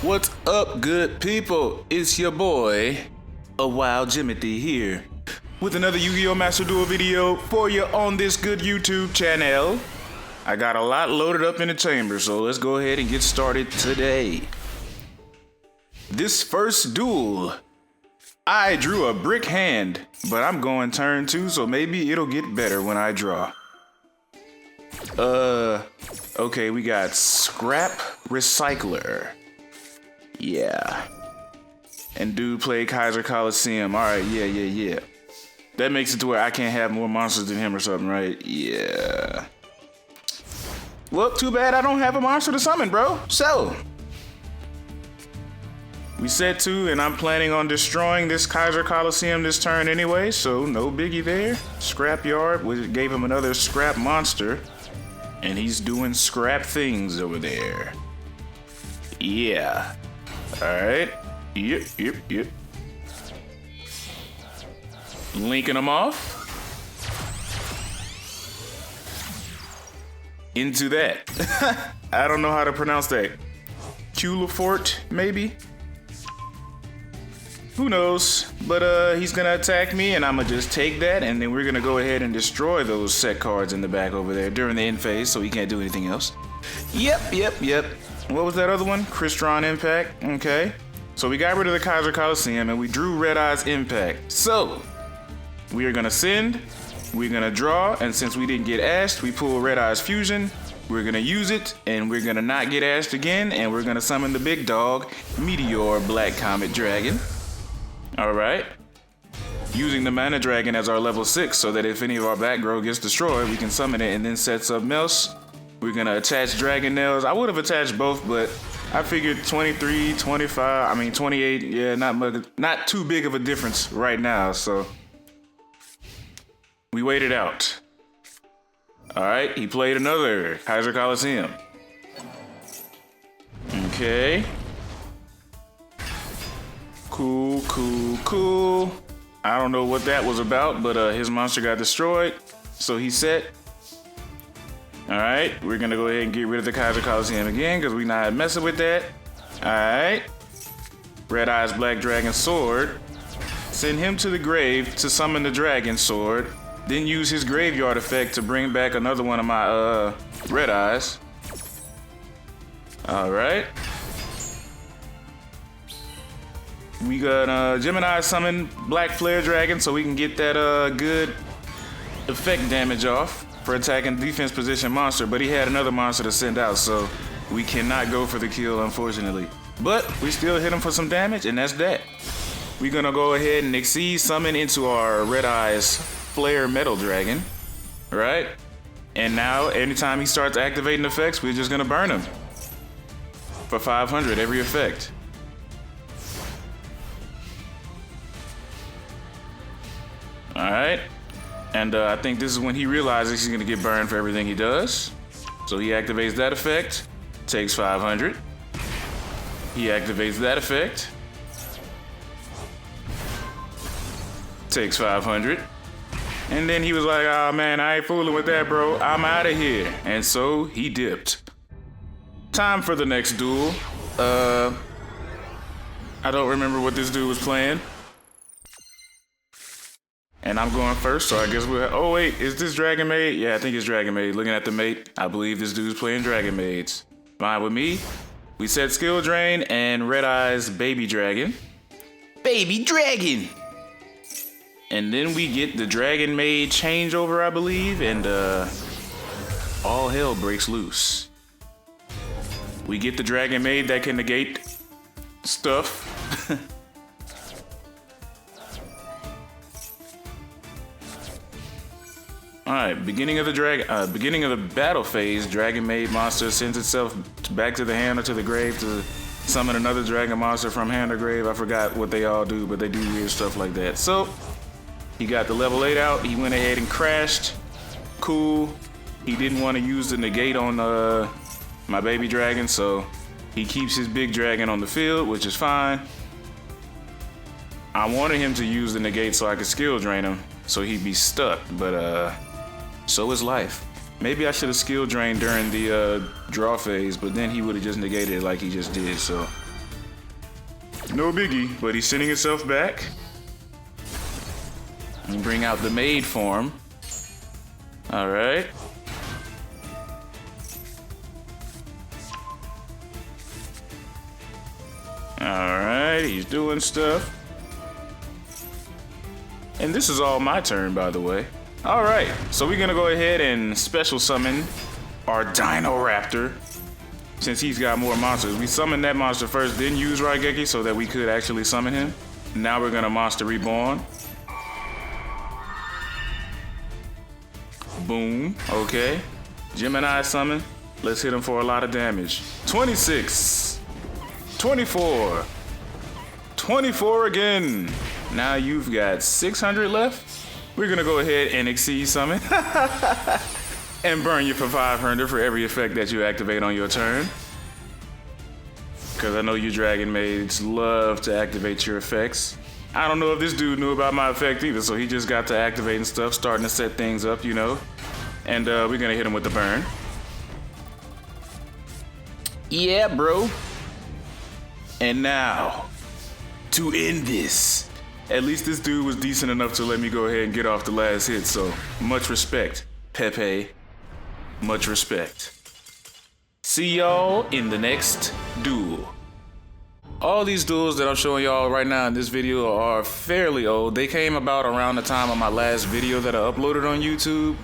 What's up, good people? It's your boy, a Wild Jimothy here, with another Yu-Gi-Oh! Master Duel video for you on this good YouTube channel. I got a lot loaded up in the chamber, so let's go ahead and get started today. This first duel, I drew a brick hand, but I'm going turn 2, so maybe it'll get better when I draw. Okay, we got Scrap Recycler. Yeah. And dude played Kaiser Coliseum. Alright, yeah. That makes it to where I can't have more monsters than him or something, right? Yeah. Well, too bad I don't have a monster to summon, bro. So, we set 2, and I'm planning on destroying this Kaiser Coliseum this turn anyway, so no biggie there. Scrapyard, we gave him another scrap monster, and he's doing scrap things over there. Yeah. Alright. Yep. Linking them off. Into that. I don't know how to pronounce that. Culifort, maybe? Who knows? But he's gonna attack me, and I'm gonna just take that, and then we're gonna go ahead and destroy those set cards in the back over there during the end phase, so he can't do anything else. Yep. What was that other one? Crystron Impact. Okay. So we got rid of the Kaiser Coliseum, and we drew Red Eye's Impact. So we are gonna send, we're gonna draw, and since we didn't get ashed, we pull Red Eye's Fusion. We're gonna use it, and we're gonna not get ashed again, and we're gonna summon the big dog, Meteor Black Comet Dragon. Alright. Using the Mana Dragon as our level 6, so that if any of our back row gets destroyed, we can summon it and then set something else. We're gonna attach Dragon Nails. I would have attached both, but I figured 23, 28, yeah, not too big of a difference right now, so we waited out. Alright, he played another Kaiser Coliseum. Okay. Cool. I don't know what that was about, but his monster got destroyed, so he set. Alright, we're gonna go ahead and get rid of the Kaiser Coliseum again, because we're not messing with that. Alright. Red Eye's Black Dragon Sword. Send him to the grave to summon the Dragon Sword. Then use his graveyard effect to bring back another one of my Red Eyes. Alright. We got Gemini summon Black Flare Dragon so we can get that good effect damage off for attacking defense position monster, but he had another monster to send out, so we cannot go for the kill, unfortunately. But we still hit him for some damage, and that's that. We're gonna go ahead and Exceed summon into our Red Eye's Flare Metal Dragon, right? And now, anytime he starts activating effects, we're just gonna burn him for 500 every effect. Alright, and I think this is when he realizes he's gonna get burned for everything he does. So he activates that effect, takes 500. He activates that effect, takes 500. And then he was like, oh man, I ain't fooling with that, bro. I'm out of here. And so he dipped. Time for the next duel. I don't remember what this dude was playing. And I'm going first, so I guess we'll... Oh, wait, is this Dragonmaid? Yeah, I think it's Dragonmaid. Looking at the mate, I believe this dude's playing Dragonmaids. Fine with me. We set Skill Drain and Red Eye's Baby Dragon. Baby Dragon! And then we get the Dragonmaid changeover, I believe, and all hell breaks loose. We get the Dragonmaid that can negate stuff. Alright, beginning of the battle phase, Dragonmaid monster sends itself back to the hand or to the grave to summon another dragon monster from hand or grave. I forgot what they all do, but they do weird stuff like that. So, he got the level 8 out, he went ahead and crashed. Cool. He didn't want to use the negate on my baby dragon, so he keeps his big dragon on the field, which is fine. I wanted him to use the negate so I could skill drain him, so he'd be stuck, but so is life. Maybe I should have skill drained during the draw phase, but then he would have just negated it like he just did, so No biggie, but he's sending himself back. And bring out the maid form. All right. All right, he's doing stuff. And this is all my turn, by the way. All right, so we're gonna go ahead and special summon our Dino Raptor. Since he's got more monsters, we summoned that monster first, then use Raigeki so that we could actually summon him. Now we're gonna Monster Reborn. Boom, okay. Gemini summon. Let's hit him for a lot of damage. 26, 24, 24 again. Now you've got 600 left. We're gonna go ahead and exceed summon. And burn you for 500 for every effect that you activate on your turn. Because I know you Dragonmaids love to activate your effects. I don't know if this dude knew about my effect either, so he just got to activating stuff, starting to set things up, you know. And we're gonna hit him with the burn. Yeah, bro. And now, to end this. At least this dude was decent enough to let me go ahead and get off the last hit, so much respect, Pepe. Much respect. See y'all in the next duel. All these duels that I'm showing y'all right now in this video are fairly old. They came about around the time of my last video that I uploaded on YouTube.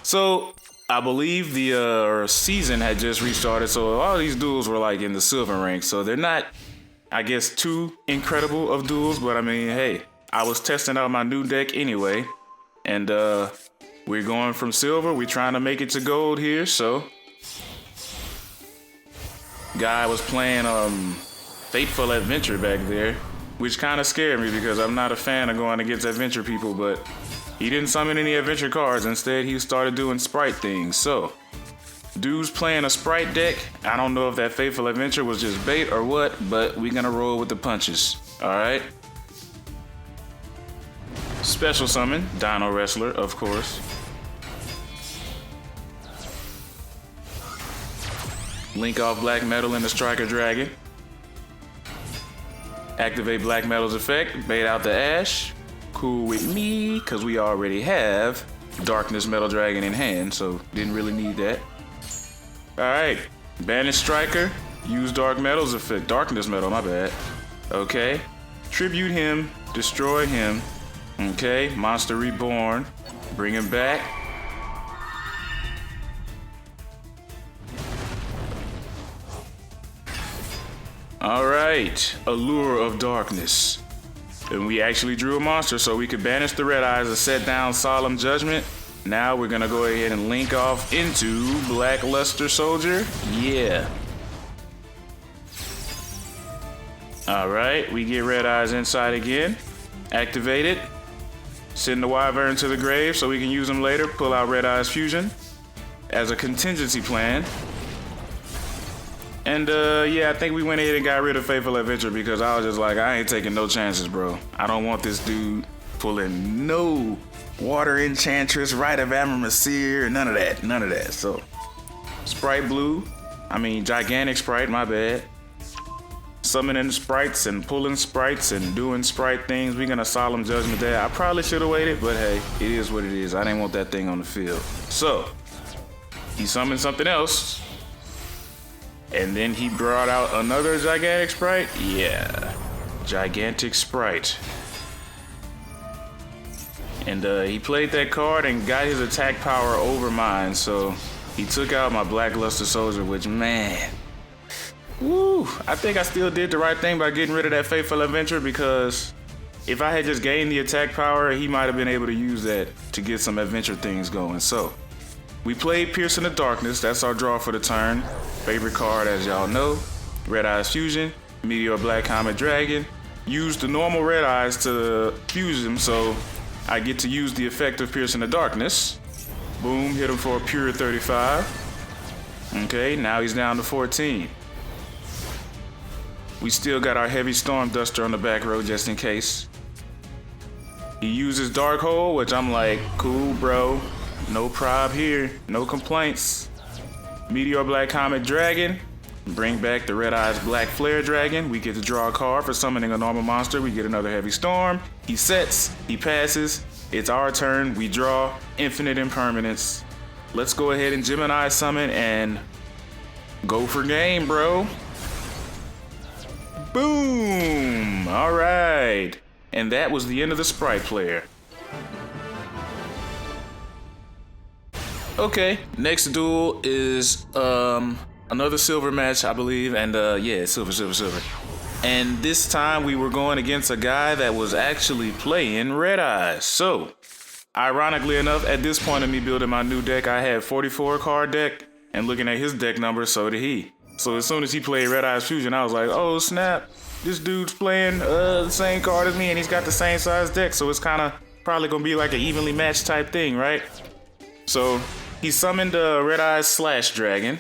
So I believe the season had just restarted, so all these duels were like in the silver rank. So they're not, I guess, too incredible of duels, but I mean, hey, I was testing out my new deck anyway, and we're going from silver. We're trying to make it to gold here, so. Guy was playing Fateful Adventure back there, which kind of scared me because I'm not a fan of going against adventure people, but he didn't summon any adventure cards. Instead, he started doing Spright things. So, dude's playing a Spright deck. I don't know if that Fateful Adventure was just bait or what, but we're gonna roll with the punches. All right. Special summon, Dino Wrestler, of course. Link off Black Metal in the Striker Dragon. Activate Black Metal's effect, bait out the Ash. Cool with me, because we already have Darkness Metal Dragon in hand, so didn't really need that. Alright, banish Striker, use Dark Metal's effect, Darkness Metal, my bad. Okay, tribute him, destroy him. Okay, Monster Reborn, bring him back. Alright, Allure of Darkness. And we actually drew a monster so we could banish the Red Eyes and set down Solemn Judgment. Now we're gonna go ahead and link off into Blackluster Soldier. Yeah. Alright, we get Red Eyes inside again. Activate it. Send the Wyvern to the grave so we can use them later. Pull out Red Eyes Fusion as a contingency plan. And yeah, I think we went ahead and got rid of Fateful Adventure because I was just like, I ain't taking no chances, bro. I don't want this dude pulling no Water Enchantress, Rite of Amarmacir, none of that. So, Spright Blue, Gigantic Spright, my bad. Summoning Sprites and pulling Sprites and doing Spright things. We're gonna Solemn Judgment there. I probably should have waited, but hey, it is what it is. I didn't want that thing on the field. So, he summoned something else. And then he brought out another Gigantic Spright? Yeah, Gigantic Spright. And he played that card and got his attack power over mine, so he took out my Blackluster Soldier, which, man, woo, I think I still did the right thing by getting rid of that Fateful Adventure, because if I had just gained the attack power, he might have been able to use that to get some adventure things going. So, we played Pierce in the Darkness. That's our draw for the turn. Favorite card, as y'all know. Red Eyes Fusion, Meteor Black Comet Dragon. Use the normal Red Eyes to fuse him, so I get to use the effect of Pierce in the Darkness. Boom, hit him for a pure 35. Okay, now he's down to 14. We still got our Heavy Storm Duster on the back row just in case. He uses Dark Hole, which I'm like, cool, bro. No prob here, no complaints. Meteor Black Comet Dragon. Bring back the Red Eyes Black Flare Dragon. We get to draw a card for summoning a normal monster. We get another Heavy Storm. He sets, he passes. It's our turn. We draw infinite impermanence. Let's go ahead and Gemini summon and go for game, bro. Boom! All right. And that was the end of the Spright player. Okay, next duel is another silver match, I believe, and yeah, silver. And this time we were going against a guy that was actually playing Red Eyes. So, ironically enough, at this point of me building my new deck, I had 44 card deck, and looking at his deck number, so did he. So as soon as he played Red Eyes Fusion, I was like, oh snap, this dude's playing the same card as me, and he's got the same size deck, so it's kind of probably gonna be like an evenly matched type thing, right? So he summoned Red Eyes Slash Dragon,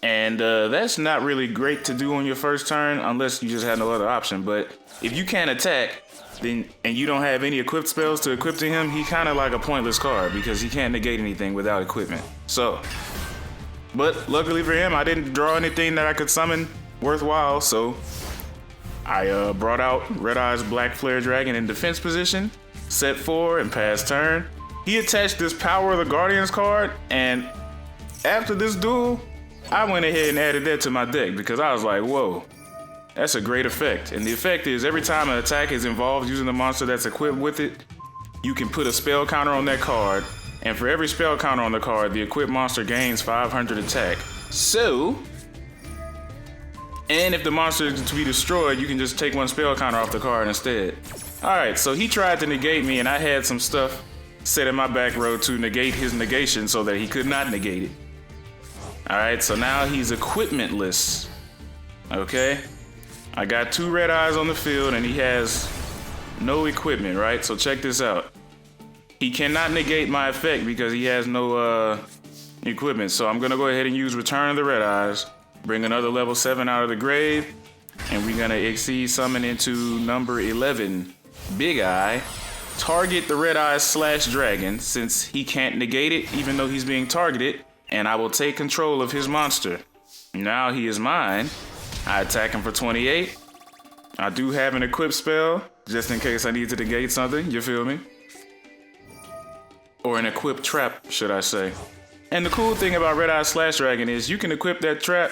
and that's not really great to do on your first turn unless you just had no other option. But if you can't attack, then and you don't have any equipped spells to equip to him, he kind of like a pointless card because he can't negate anything without equipment. So, but luckily for him, I didn't draw anything that I could summon worthwhile, so I brought out Red Eyes Black Flare Dragon in defense position, set 4 and pass turn. He attached this Power of the Guardians card, and after this duel, I went ahead and added that to my deck because I was like, whoa, that's a great effect. And the effect is every time an attack is involved using the monster that's equipped with it, you can put a spell counter on that card, and for every spell counter on the card, the equipped monster gains 500 attack. So, and if the monster is to be destroyed, you can just take one spell counter off the card instead. Alright, so he tried to negate me, and I had some stuff set in my back row to negate his negation so that he could not negate it. Alright, so now he's equipmentless. Okay? I got 2 Red Eyes on the field and he has no equipment, right? So check this out. He cannot negate my effect because he has no equipment. So I'm gonna go ahead and use Return of the Red Eyes, bring another level 7 out of the grave, and we're gonna exceed summon into number 11, Big Eye. Target the Red Eyes Slash Dragon since he can't negate it even though he's being targeted, and I will take control of his monster. Now he is mine. I attack him for 28. I do have an equipped spell just in case I need to negate something, you feel me? Or an equipped trap, should I say. And the cool thing about Red Eyes Slash Dragon is you can equip that trap,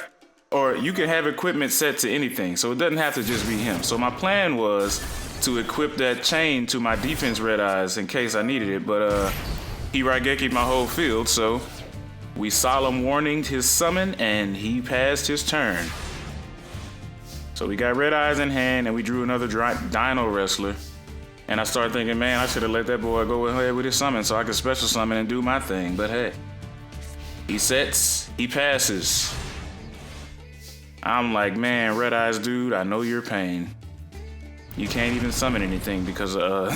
or you can have equipment set to anything, so it doesn't have to just be him. So my plan was to equip that chain to my defense Red Eyes in case I needed it, but he Raigeki'd my whole field, so we solemn warninged his summon and he passed his turn. So we got Red Eyes in hand and we drew another Dino Wrestler. And I started thinking, man, I should have let that boy go ahead with his summon so I could special summon and do my thing, but hey. He sets, he passes. I'm like, man, Red Eyes dude, I know your pain. You can't even summon anything because of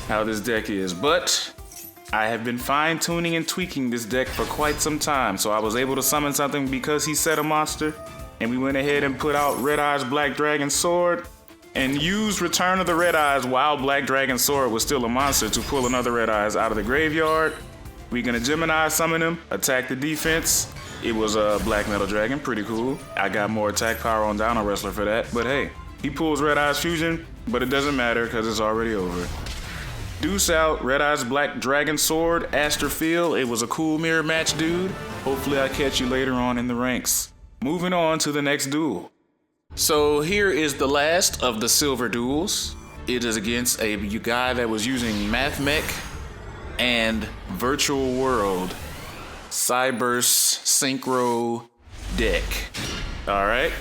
how this deck is. But I have been fine-tuning and tweaking this deck for quite some time. So I was able to summon something because he set a monster. And we went ahead and put out Red Eyes Black Dragon Sword. And used Return of the Red Eyes while Black Dragon Sword was still a monster to pull another Red Eyes out of the graveyard. We're gonna Gemini summon him, attack the defense. It was a Black Metal Dragon, pretty cool. I got more attack power on Dino Wrestler for that. But hey. He pulls Red Eyes Fusion, but it doesn't matter because it's already over. Deuce out, Red Eyes Black Dragon Sword, Astrofield. It was a cool mirror match, dude. Hopefully I catch you later on in the ranks. Moving on to the next duel. So here is the last of the silver duels. It is against a guy that was using Mathmech and Virtual World Cyburst Synchro deck. All right.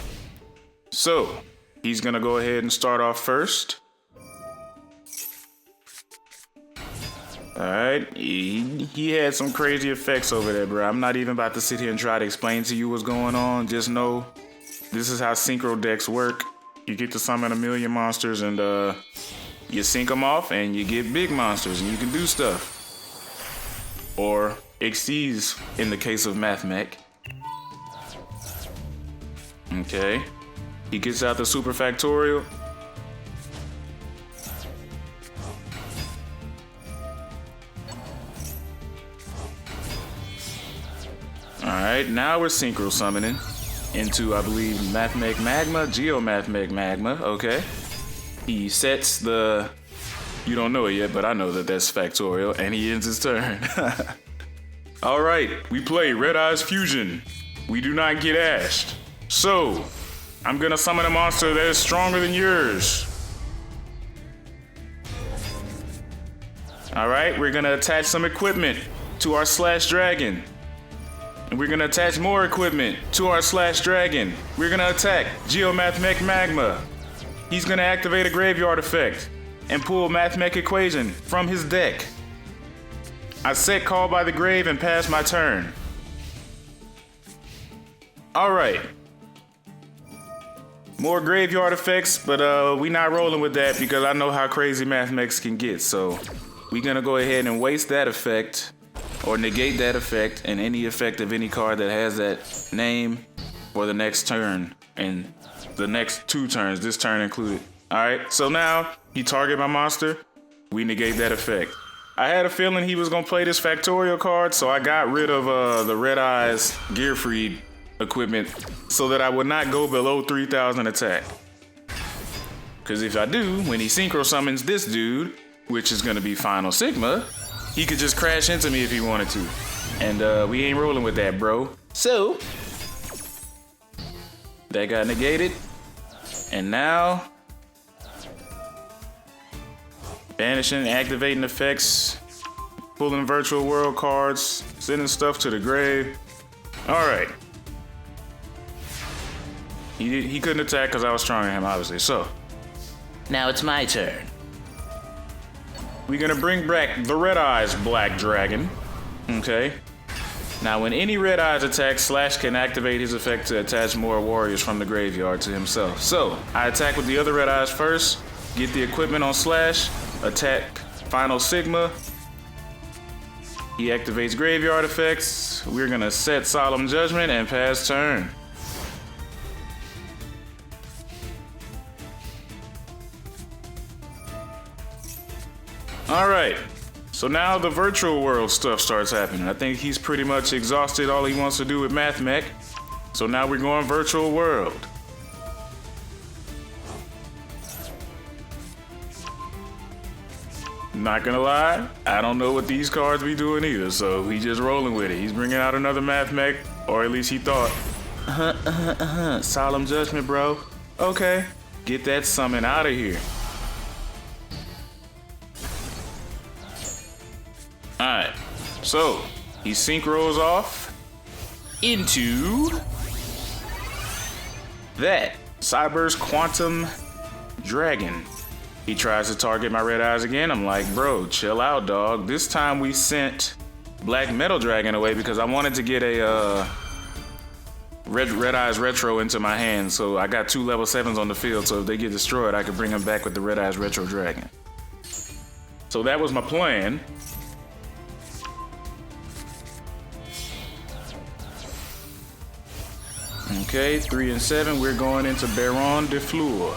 So he's gonna go ahead and start off first. Alright, he had some crazy effects over there, bro. I'm not even about to sit here and try to explain to you what's going on. Just know this is how synchro decks work. You get to summon a million monsters and you sync them off and you get big monsters and you can do stuff. Or exceeds in the case of Mathmech. Okay. He gets out the Super Factorial. Alright, now we're synchro summoning. into, I believe, Mathmech Magma, Mathmech Magma, okay. He sets the, you don't know it yet, but I know that that's factorial, and he ends his turn. All right, we play Red Eyes Fusion. We do not get ashed. So, I'm gonna summon a monster that is stronger than yours. All right, we're gonna attach some equipment to our Slash Dragon. And we're gonna attach more equipment to our Slash Dragon. We're gonna attack Mathmech Magma. He's gonna activate a graveyard effect and pull Mathmech Equation from his deck. I set Call by the Grave and pass my turn. All right. More graveyard effects, but we not rolling with that because I know how crazy Mathmechs can get. So we're gonna go ahead and waste that effect or negate that effect and any effect of any card that has that name for the next turn and the next 2 turns, this turn included. All right, so now he target my monster, we negate that effect. I had a feeling he was gonna play this factorial card, so I got rid of the Red Eyes Gearfried equipment so that I would not go below 3,000 attack. Because if I do, when he synchro summons this dude, which is gonna be Final Sigma, he could just crash into me if he wanted to. And we ain't rolling with that, bro. So, that got negated. And now, banishing, activating effects, pulling virtual world cards, sending stuff to the grave. All right. He couldn't attack because I was stronger than him, obviously. So, now it's my turn. We're gonna bring back the Red Eyes Black Dragon. Okay. Now, when any Red Eyes attack, Slash can activate his effect to attach more warriors from the graveyard to himself. So, I attack with the other Red Eyes first, get the equipment on Slash, attack Final Sigma. He activates graveyard effects. We're gonna set Solemn Judgment and pass turn. All right, so now the virtual world stuff starts happening. I think he's pretty much exhausted all he wants to do with Mathmech. So now we're going virtual world. Not gonna lie, I don't know what these cards be doing either, so he just rolling with it. He's bringing out another Mathmech, or at least he thought. Solemn Judgment, bro. Okay, get that summon out of here. Alright, so he synchros off into that Cyber's Quantum Dragon. He tries to target my Red Eyes again. I'm like, bro, chill out, dog. This time we sent Black Metal Dragon away because I wanted to get a Red Eyes Retro into my hand. So I got 2 level 7s on the field, so if they get destroyed, I could bring them back with the Red Eyes Retro Dragon. So that was my plan. Okay, 3 and 7, we're going into Baron de Fleur.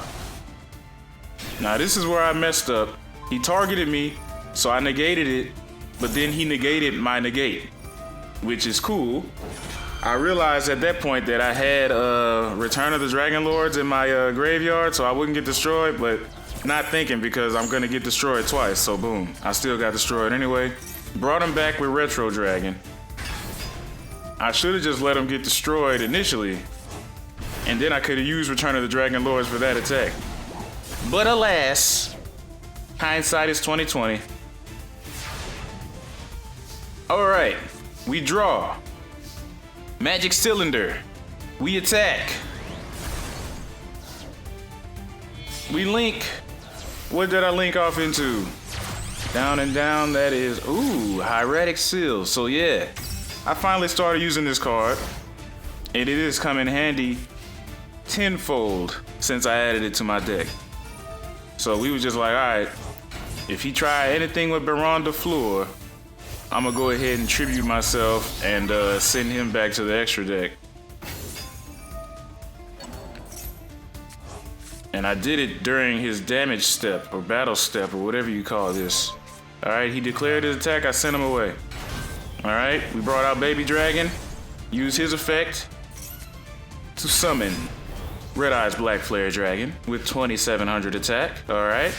Now this is where I messed up. He targeted me, so I negated it, but then he negated my negate, which is cool. I realized at that point that I had Return of the Dragon Lords in my graveyard, so I wouldn't get destroyed, but not thinking because I'm gonna get destroyed twice, so boom. I still got destroyed anyway. Brought him back with Retro Dragon. I should have just let him get destroyed initially, and then I could have used Return of the Dragon Lords for that attack. But alas, hindsight is 20/20. All right, we draw. Magic Cylinder. We attack. We link. What did I link off into? Down and down, that is, ooh, Hieratic Seal. So yeah, I finally started using this card, and it is come in handy tenfold since I added it to my deck. So we were just like, all right, if he try anything with Baron de Fleur, I'm gonna go ahead and tribute myself and send him back to the extra deck. And I did it during his damage step or battle step or whatever you call this. All right, he declared his attack, I sent him away. All right, we brought out Baby Dragon, used his effect. to summon Red Eye's Black Flare Dragon with 2700 attack. Alright.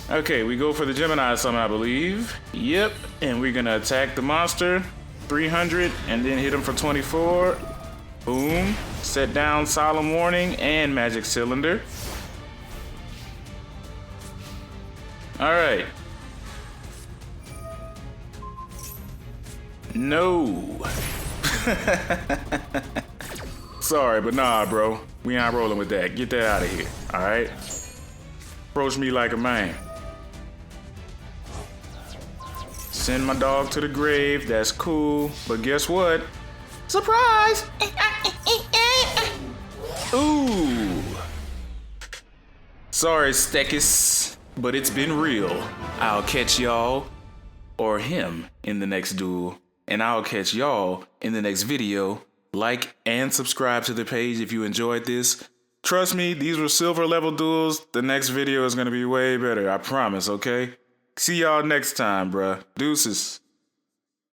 Okay, we go for the Gemini summon, I believe. Yep, and we're gonna attack the monster, 300, and then hit him for 24. Boom. Set down Solemn Warning and Magic Cylinder. Alright. No. Sorry, but nah, bro. We ain't rolling with that. Get that out of here. Alright? Approach me like a man. Send my dog to the grave. That's cool. But guess what? Surprise! Ooh. Sorry, Stekis, but it's been real. I'll catch y'all, or him, in the next duel. And I'll catch y'all in the next video. Like and subscribe to the page if you enjoyed this. Trust me, these were silver level duels. The next video is gonna be way better, I promise, okay? See y'all next time, bruh. Deuces.